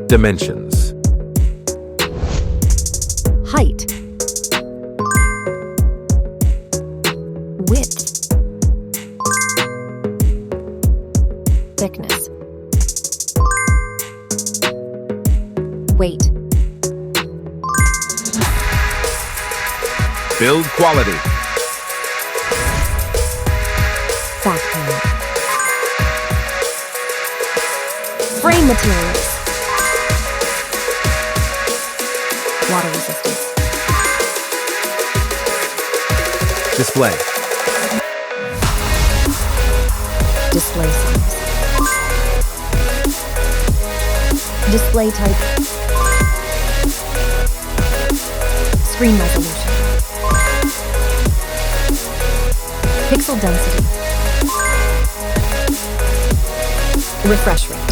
Dimensions. Height. Width. Thickness. Weight. Build quality. Backplate. Frame materials. Water resistance. Display. Display size. Display type. Screen resolution. Pixel density. Refresh rate.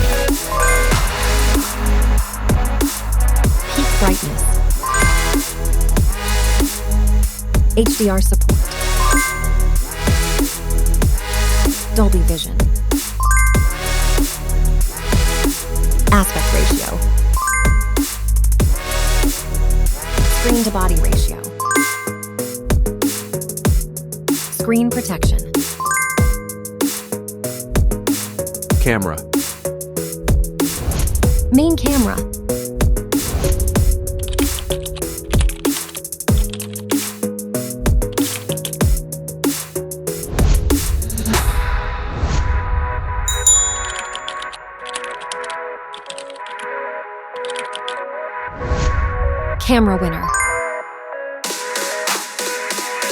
Peak brightness. HDR support. Dolby Vision. Aspect ratio. Screen to body ratio. Screen protection. Camera. Main camera. Camera winner.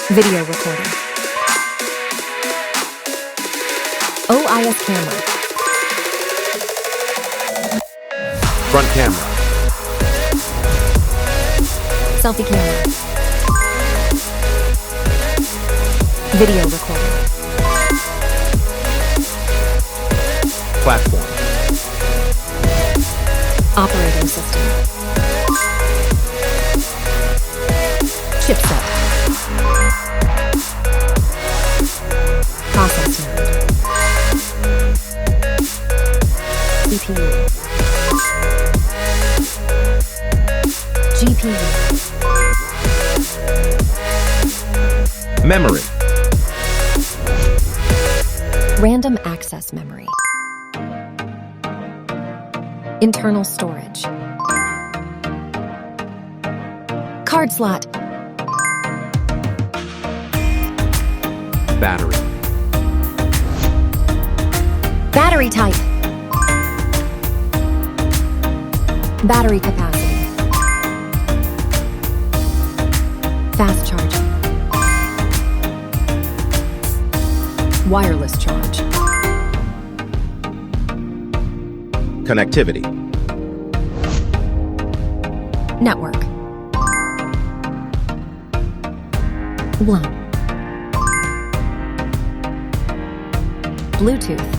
Video recording. OIS camera. Front camera. Selfie camera. Video recording. Platform. Operating system. Chipset. Process node. CPU. GPU. Memory. Random access memory. Internal storage. Card slot. Battery. Battery type. Battery capacity. Fast charging. Wireless charge. Connectivity. Network. WLAN. Bluetooth.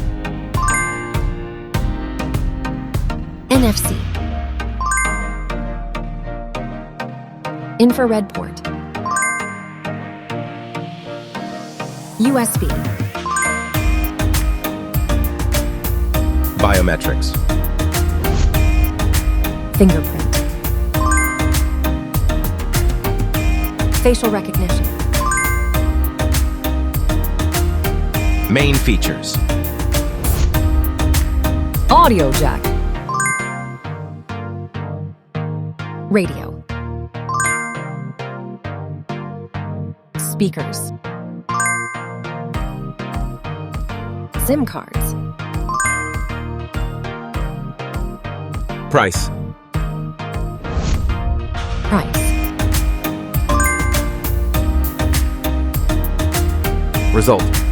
NFC. Infrared port. USB. Biometrics. Fingerprint. Facial recognition. Main features. Audio jack. Radio. Speakers. SIM cards. Price. Price. Result.